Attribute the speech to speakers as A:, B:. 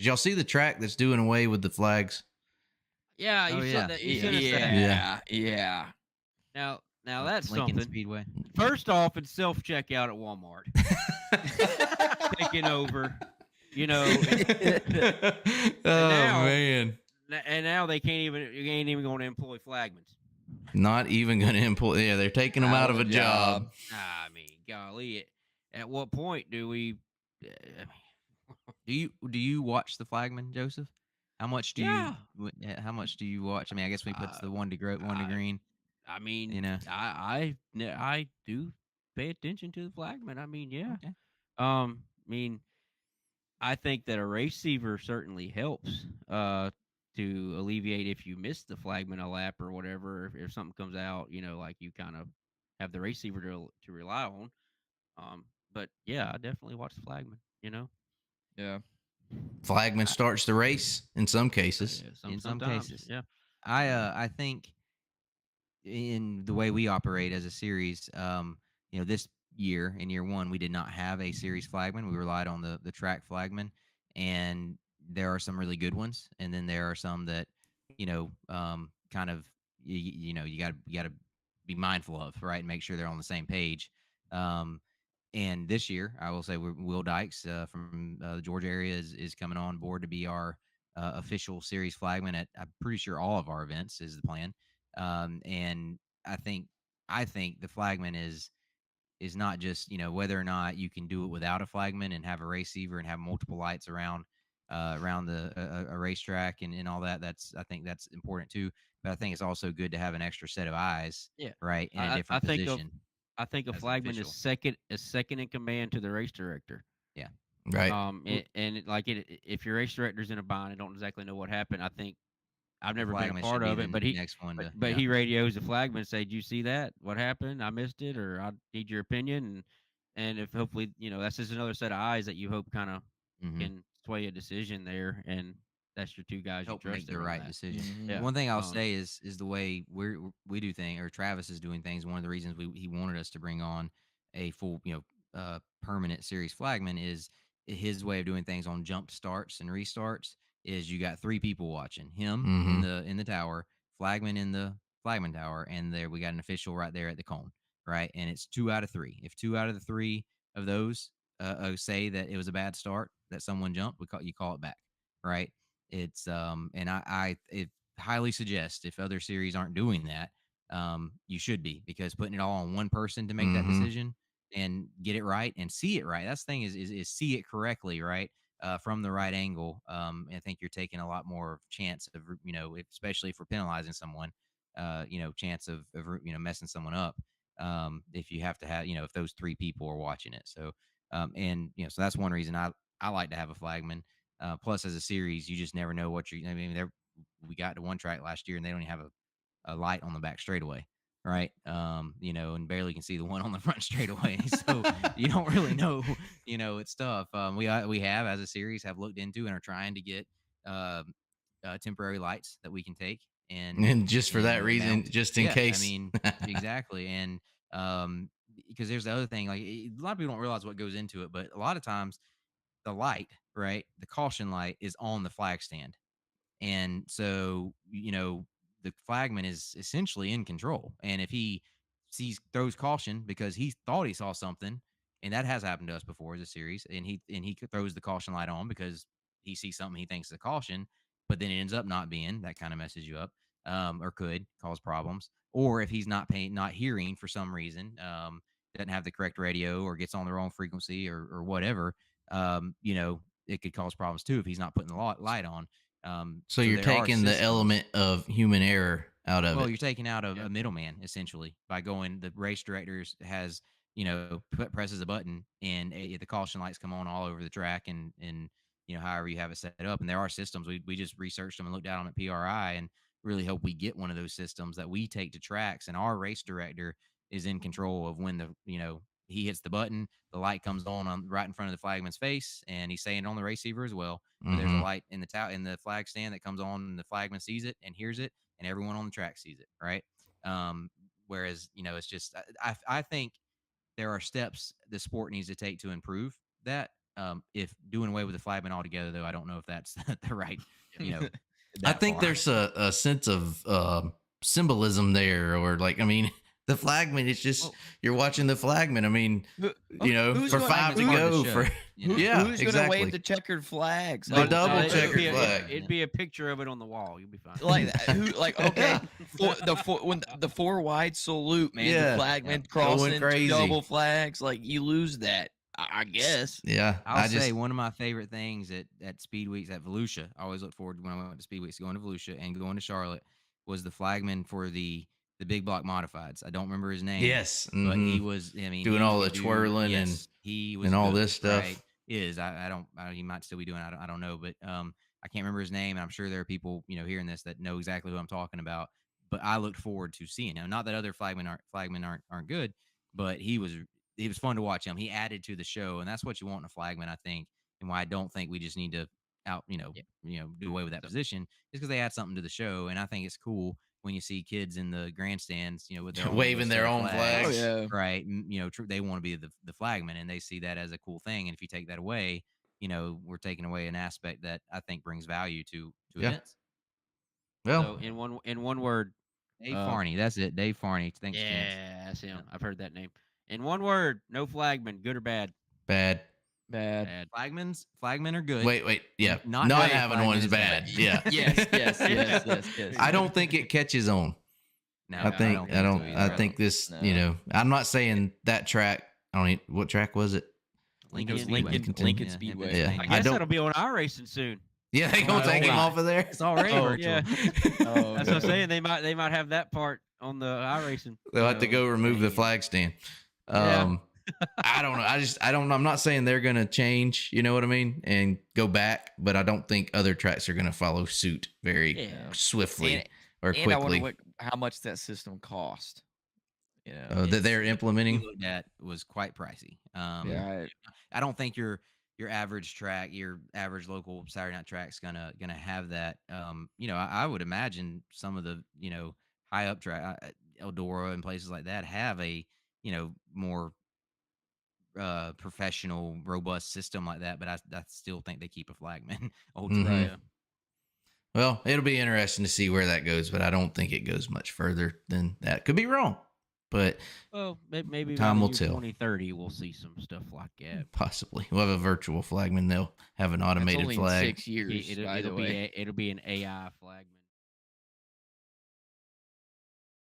A: Did y'all see the track that's doing away with the flags?
B: Yeah,
C: Oh
B: you saw
C: yeah,
B: that. You
C: yeah,
B: should have seen that.
A: Yeah.
B: Yeah. Now that's
C: Lincoln
B: something.
C: Speedway.
B: First off, it's self checkout at Walmart taking over. You know, and
A: Oh
B: now
A: man.
B: they can't even. You ain't even going to employ flagmans.
A: Not even going to employ. Yeah, they're taking them
D: Out
A: out
D: of
A: of
D: a
A: a job.
D: job.
B: I mean, golly, at what point do we? I
C: Do you watch the Flagman, Joseph? How much do you
B: yeah.
C: how much do you watch? I mean, I guess we puts
B: Uh,
C: the one to
B: I
C: green.
B: I
C: You
B: mean,
C: know.
B: I do pay attention to the flagman. I mean, yeah.
C: Okay.
B: I mean, I think that a receiver certainly helps to alleviate if you miss the flagman a lap or whatever. If something comes out, like you kind of have the receiver to rely on. But yeah, I definitely watch the flagman.
D: Yeah.
A: Flagman
C: I,
A: starts the race in some cases.
B: Yeah,
C: in some
B: sometimes,
C: cases,
B: yeah.
C: I think in the way we operate as a series, this year in year one, we did not have a series flagman. We relied on the track flagman, and there are some really good ones, and then there are some that kind of you got to be mindful of, right, and make sure they're on the same page. Um, and this year, I will say, Will Dykes from the Georgia area is coming on board to be our official series flagman at, I'm pretty sure, all of our events is the plan. And I think I think the flagman is not just whether or not you can do it without a flagman and have a receiver and have multiple lights around the a racetrack and all that. I think that's important too. But I think it's also good to have an extra set of eyes,
B: Yeah.
C: right, in a
B: I
C: different
B: think of
C: position
B: I think a
C: as an
B: flagman is
C: official.
B: second in command to the race director.
C: Yeah.
A: Right.
B: If your race director's in a bind and don't exactly know what happened, I think I've
C: The
B: never been a
C: flagman should
B: part
C: be
B: of
C: the
B: it, but
C: next one to, yeah.
B: he radios the flagman and say, "Do you see that? What happened? I missed it, or I need your opinion." And if hopefully that's just another set of eyes that you hope kind of
C: Hmm.
B: can sway a decision there, and that's your two guys you
C: Help
B: trust
C: make the
B: there on
C: right
B: that.
C: decision.
D: Hmm.
B: Yeah.
C: One thing I'll say is the way we do things, or Travis is doing things. One of the reasons he wanted us to bring on a full, permanent series flagman is his way of doing things on jump starts and restarts. Is you got three people watching him
A: Mm-hmm.
C: in the tower, flagman in the flagman tower, and there we got an official right there at the cone, right? And it's 2 out of 3. If 2 out of the 3 of those say that it was a bad start, that someone jumped, you call it back, right? It's and I it highly suggest, if other series aren't doing that, you should be, because putting it all on one person to make that
A: Mm-hmm.
C: decision and get it right and see it right. That's the thing, is see it correctly, right? From the right angle. I think you're taking a lot more chance of, especially if we're penalizing someone, chance of messing someone up. If you have to have, if those 3 people are watching it. So, and so that's one reason I like to have a flagman. Plus, as a series, you just never know what you're. I mean, we got to one track last year, and they don't even have a light on the back straightaway, right? And barely can see the one on the front straightaway. So you don't really know. It's tough. We have, as a series, have looked into and are trying to get um temporary lights that we can take and
A: And just for that reason,
C: mount.
A: just in
C: Yeah, I
A: case.
C: mean, exactly. And because there's the other thing, like, a lot of people don't realize what goes into it, but a lot of times the light, right, the caution light is on the flag stand. And so, the flagman is essentially in control. And if he throws caution because he thought he saw something, and that has happened to us before as a series, and he throws the caution light on because he sees something he thinks is a caution, but then it ends up not being, that kind of messes you up, or could cause problems. Or if he's not hearing for some reason, doesn't have the correct radio or gets on the wrong frequency or whatever, it could cause problems too if he's not putting the light on.
A: So
C: So
A: you're
C: there are
A: taking the
C: systems.
A: element of human error out of
C: Well,
A: it.
C: you're taking out
B: Yeah.
C: a middleman essentially by going. The race directors has presses a button, and the caution lights come on all over the track, and however you have it set up. And there are systems. We just researched them and looked at them at PRI, and really hope we get one of those systems that we take to tracks, and our race director is in control of when he hits the button, the light comes on right in front of the flagman's face, and he's saying it on the receiver as well. But there's a
A: Mm-hmm.
C: light in the flag stand that comes on, and the flagman sees it and hears it, and everyone on the track sees it, right? Um, Whereas, it's just, I think there are steps the sport needs to take to improve that. If doing away with the flagman altogether, though, I don't know if that's the right, you know,
A: I
C: that
A: think
C: far.
A: there's a sense of symbolism there, or like, I mean, the flagman. It's just
C: Well,
A: you're watching the flagman. I mean,
D: Who,
A: for
D: going?
A: five to
C: flagman's part of the
A: go,
C: show,
A: for
C: you know?
A: yeah,
D: Who's gonna
A: exactly.
D: wave the checkered flags?
A: The double
B: it'd
A: checkered
B: be
A: flag.
B: it'd be a picture of it on the wall. You'll be fine.
D: Like who? Like okay,
A: Yeah.
D: when the four wide salute, man,
A: Yeah.
D: the flagman
C: Yeah.
D: crossing
A: crazy.
D: double flags, like you lose that. I guess.
A: Yeah,
C: I'll
A: I just
C: say one of my favorite things at Speed Weeks at Volusia, I always look forward to when I went to Speed Weeks, going to Volusia and going to Charlotte, was the flagman for the big block modifieds. I don't remember his name.
A: yes,
C: But he
A: mhm.
C: was, I mean,
A: Doing
C: he
A: all
C: could
A: the
C: do,
A: twirling
C: yes, he was
A: and all
C: good,
A: this stuff.
C: right? He might still be doing it. I don't know, but I can't remember his name. And I'm sure there are people, hearing this that know exactly who I'm talking about. But I looked forward to seeing him. Not that other flagmen aren't good, but he was fun to watch him. He added to the show, and that's what you want in a flagman, I think, and why I don't think we just need to out, do away with that position is because they add something to the show, and I think it's cool when you see kids in the grandstands, with their own
A: Waving
C: little
A: their
C: set of
A: own flags.
D: Oh yeah.
C: right? They want to be the flagman, and they see that as a cool thing. And if you take that away, we're taking away an aspect that I think brings value to
A: Yeah.
C: events.
A: Well,
B: So in one word,
C: Dave Farney, that's it. Dave Farney. Thanks, Chance.
B: yeah, that's him. I've heard that name. In one word, no flagman, good or bad?
A: bad.
D: Bad.
B: Bad.
C: Flagmen are good.
A: Wait, yeah.
C: Not
A: Not
C: having a
A: having
C: flagman
A: one's
C: is
A: bad.
C: bad.
A: Yeah.
D: Yes.
A: I don't think it catches on.
C: No,
A: I think
C: don't
A: I
C: so
A: don't.
C: either.
A: I think this.
D: No.
A: I'm not saying that track. I don't. What track was it?
C: Lincoln
B: Lincoln-
C: Speedway.
D: Lincoln
C: Yeah,
D: Speedway.
C: it's
A: Yeah.
C: named
B: I
A: I
B: guess
A: don't-
B: that'll be on iRacing soon.
A: Yeah, they gonna
D: Oh,
A: take him
D: my.
A: off of there.
C: It's already
D: Oh,
C: virtual.
B: Yeah.
D: Oh,
B: That's what I'm saying. They might have that part on the iRacing.
A: They'll have to
B: So,
A: go remove the
B: dang it.
A: flag stand.
B: Yeah.
A: I don't know. I don't know. I'm not saying they're gonna change. You know what I mean? And go back, but I don't think other tracks are gonna follow suit very
B: Yeah.
A: swiftly
D: And-
A: or
D: and I
A: quickly.
D: wonder how much that system cost.
A: That they're
C: We
A: implementing.
C: looked at was quite pricey.
D: Yeah.
C: I don't think your average track, your average local Saturday night track's gonna have that. I would imagine some of the high up track, Eldora and places like that have a more professional, robust system like that. But I still think they keep a flagman. Ultimately.
A: Mhm.
B: Yeah.
A: Well, it'll be interesting to see where that goes, but I don't think it goes much further than that. Could be wrong, but
B: Well, maybe
A: Time
B: by
A: will
B: the year
A: tell.
B: 2030 we'll see some stuff like that.
A: possibly we'll have a virtual flagman. They'll have an
D: That's
A: automated
D: only in
A: flag.
D: 6 years.
B: It'll,
D: by the
B: it'll
D: way.
B: be it'll be an AI flagman.